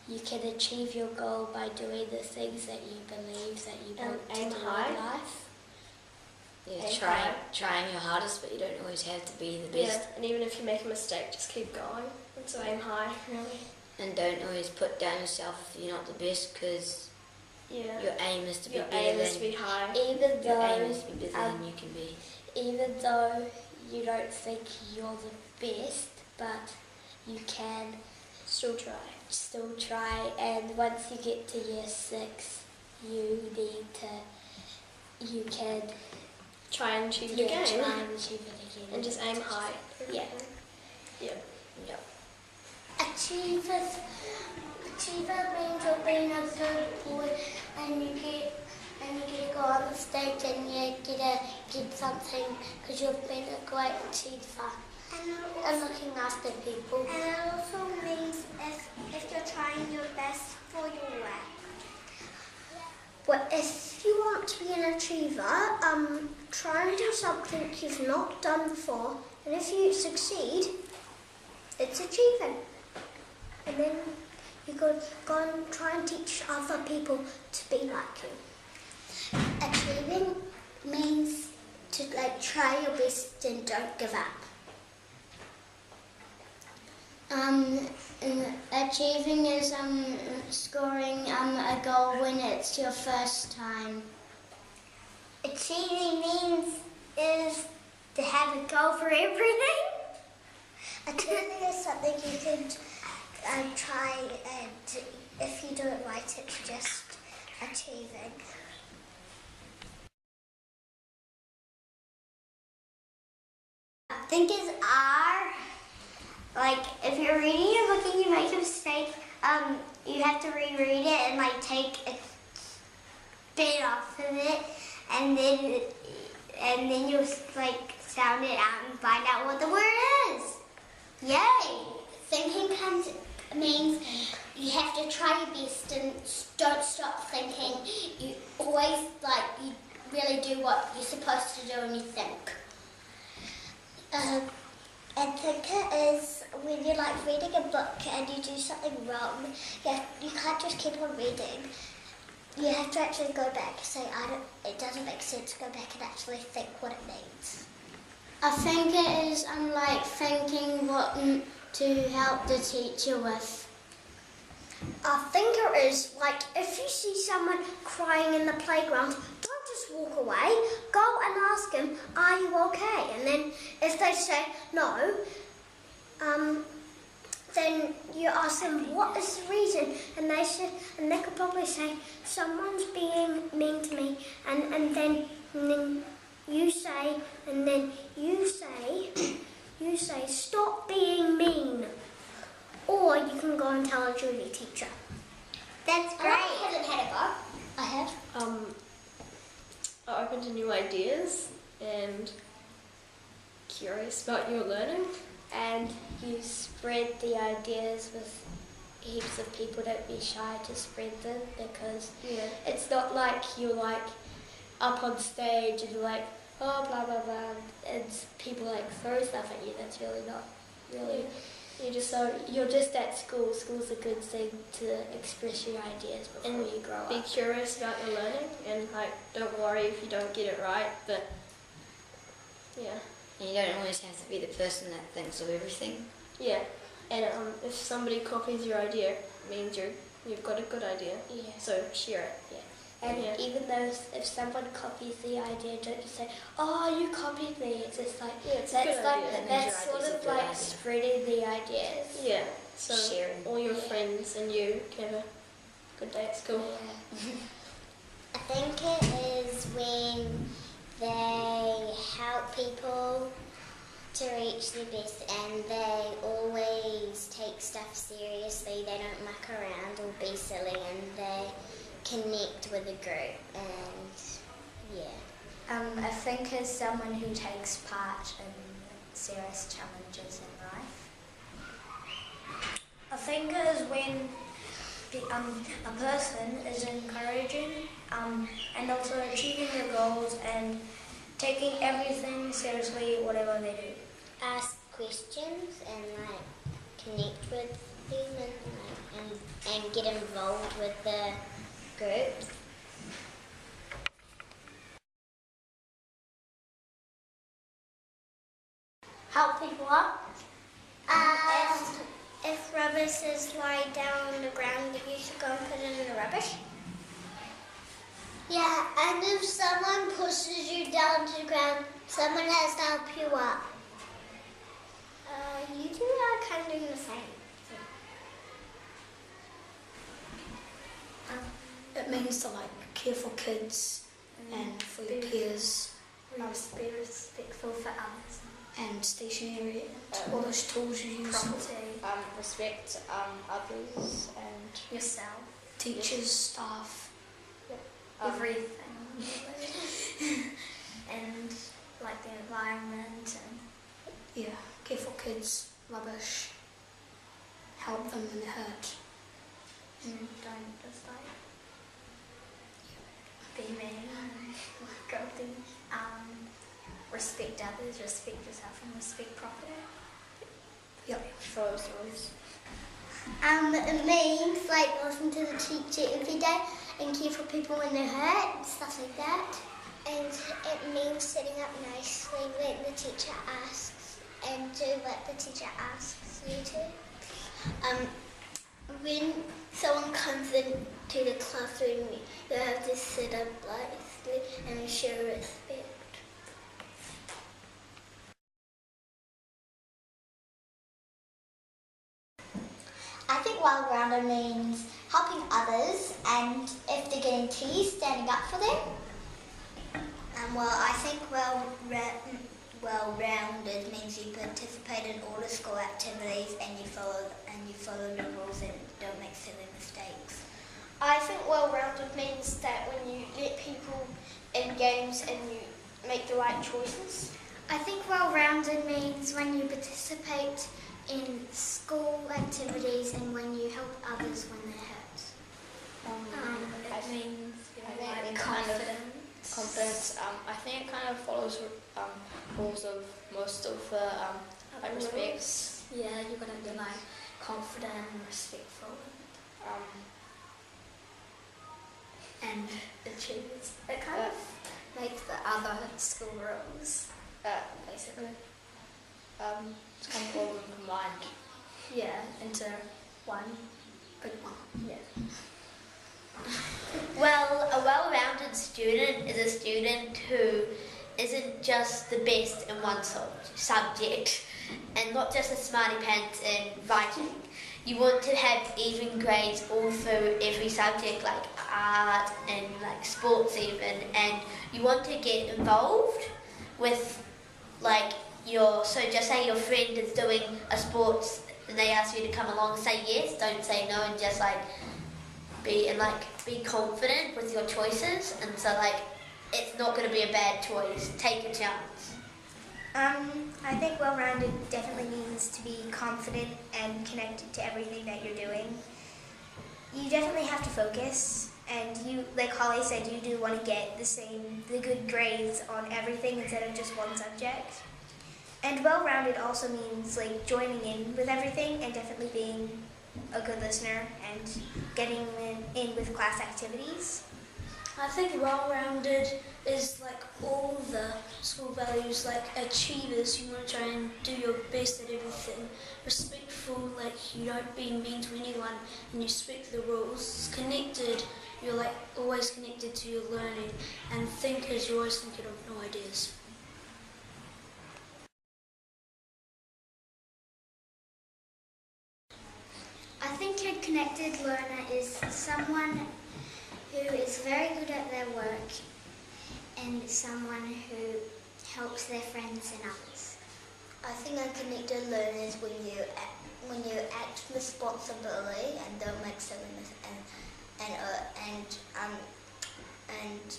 you can achieve your goal by doing the things that you believe that you want to aim do high. in life. Yeah, trying your hardest, but you don't always have to be the best. Yeah, and even if you make a mistake, just keep going. And so aim high, really. And don't always put down yourself if you're not the best, because your aim is to be better aim is to be high. Even your though, aim is to be better than you can be. even though you don't think you're the best, but you can Still try. still try, and once you get to year 6, you can Try and achieve it again. try and achieve it again. And just aim high. Yeah. Yep. Achiever means you're being a good boy, and you get to go on the stage and you get something because you've been a great achiever and looking after people. And it also means if you're trying your best for your work. But if you want to be an achiever, try and do something you've not done before, and if you succeed, it's achieving. And then you go and try and teach other people to be like you. Achieving means to try your best and don't give up. Achieving is scoring a goal when it's your first time. Achieving means is to have a goal for everything. Achieving is something you can try, and if you do it right, it's just achieving. Thinkers are, like, if you're reading a book and you make a mistake, you have to reread it and take a bit off of it, and then you'll sound it out and find out what the word is. Yay! Thinking means you have to try your best and don't stop thinking. You always you really do what you're supposed to do when you think. And thinker is when you're reading a book and you do something wrong. You can't just keep on reading. You have to actually go back and say, it doesn't make sense. Go back and actually think what it means. I think it is thinking what to help the teacher with. A thinker is if you see someone crying in the playground, don't just walk away. Go and ask them, are you okay? And then if they say no, then you ask them, what is the reason? And they could probably say, someone's being mean to me. And then you say, stop being mean. Or you can go and tell a junior teacher. That's great. I haven't had a go. I have. Are open to new ideas and curious about your learning. And you spread the ideas with heaps of people. Don't be shy to spread them, because it's not like you're up on stage and you're oh blah blah blah, and people throw stuff at you. That's really not really. You're just at school. School's a good thing to express your ideas before you grow up. Be curious about your learning, and don't worry if you don't get it right. But yeah. And you don't always have to be the person that thinks of everything. Yeah, and if somebody copies your idea, it means you've got a good idea. Yeah. So share it. Yeah. And even though if someone copies the idea, don't just say, "Oh, you copied me." It's just that's sort of spreading the ideas. Yeah. So sharing. All your friends and you can have a good day at school. Yeah. I think it is when they help people to reach their best, and they always take stuff seriously. They don't muck around or be silly, and they connect with a group. And I think as someone who takes part in serious challenges in life. I think it is when a person is encouraging and also achieving their goals and taking everything seriously, whatever they do. ask questions and connect with team and get involved with the groups. Help people up. If rubbish is lying down on the ground, you should go and put it in the rubbish. Yeah, and if someone pushes you down to the ground, someone has to help you up. You two are kind of doing the same. It means to care for kids and for your peers. Be respectful for others. And stationery and all those tools you use. Property. Respect others and Yourself. Teachers, staff. everything. And the environment and Care for kids, rubbish. Help them when they're hurt. don't just be mean. Go things. Respect others, respect yourself, and respect property. Follow rules. It means listen to the teacher every day and care for people when they're hurt and stuff like that. And it means sitting up nicely when the teacher asks and do what the teacher asks you to. When someone comes into the classroom, you have to sit up nicely and show respect. I think well-rounded means helping others, and if they're getting teased, standing up for them. I think well-rounded means you participate in all the school activities and you follow the rules and don't make silly mistakes. I think well-rounded means that when you let people in games and you make the right choices. I think well-rounded means when you participate in school activities and when you help others when they're hurt. It means Confidence. I think it kind of follows rules of most of the respects. Yeah, you're gonna be confident and respectful. And achievers. It kind of makes the other school rules. Basically. It's kind of all of them combined. Yeah, into one big one. Yeah. Well, a well-rounded student is a student who isn't just the best in one subject and not just a smarty pants in writing. You want to have even grades all through every subject, like art and sports even, and you want to get involved with so just say your friend is doing a sports and they ask you to come along, say yes, don't say no, and just be confident with your choices, and so it's not going to be a bad choice. Take a chance. I think well-rounded definitely means to be confident and connected to everything that you're doing. You definitely have to focus, and you, like Holly said, you do want to get the good grades on everything instead of just one subject. And well-rounded also means joining in with everything and definitely being a good listener and getting in with class activities. I think well-rounded is all the school values, achievers. You want to try and do your best at everything. Respectful, you don't be mean to anyone and you respect the rules. Connected, you're always connected to your learning. And thinkers, you're always thinking of new ideas. I think a connected learner is someone who is very good at their work and someone who helps their friends and others. I think a connected learner is when you act responsibly and don't make silly mistakes and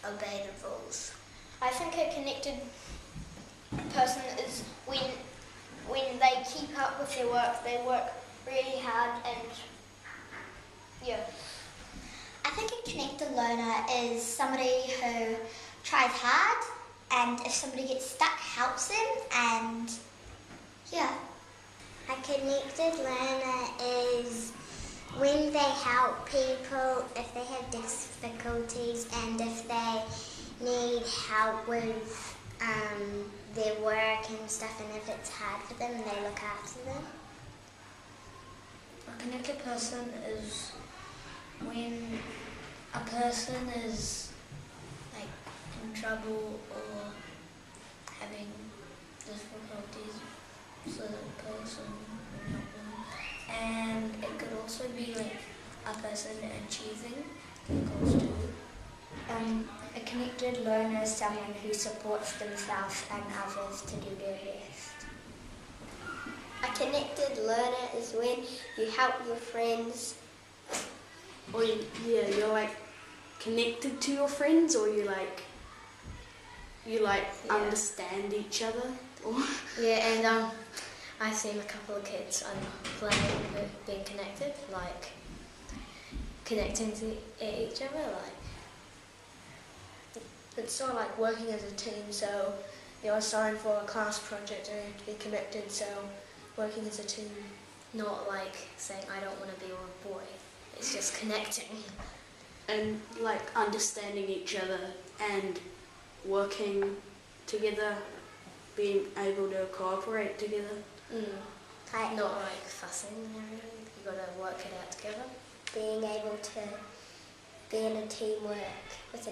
obey the rules. I think a connected person is when they keep up with their work, they work really hard and I think a connected learner is somebody who tries hard, and if somebody gets stuck, helps them, and A connected learner is when they help people if they have difficulties and if they need help with their work and stuff, and if it's hard for them, they look after them. A connected person is when a person is like in trouble or having difficulties, so the person will help them. And it could also be like a person achieving goals too. A connected learner is someone who supports themselves and others to do their best. A connected learner is when you help your friends. Or you're like connected to your friends, or you understand each other. Or Yeah, and I've seen a couple of kids playing with being connected, like connecting to each other, like It's sort of like working as a team, so you're assigned for a class project and you have to be connected, so working as a team. not like saying I don't want to be with a boy. It's just connecting. and like understanding each other and working together, being able to cooperate together. Not like fussing and everything. You gotta work it out together. Being able to be in a teamwork with a,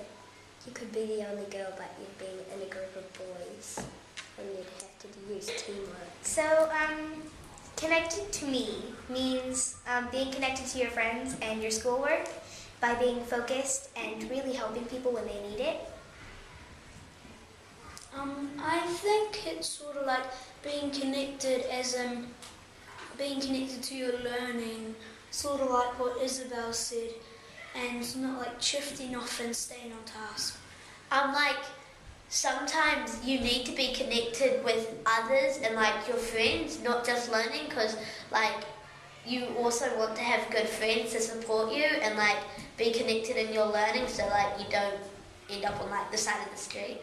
you could be the only girl but you'd be in a group of boys and you'd have to use teamwork. So, connected to me means being connected to your friends and your schoolwork by being focused and really helping people when they need it. I think it's sort of like being connected as in being connected to your learning, sort of like what Isabel said, and not like shifting off and staying on task. Like sometimes you need to be connected with others and like your friends, not just learning, because like you also want to have good friends to support you and like be connected in your learning, so like you don't end up on like the side of the street.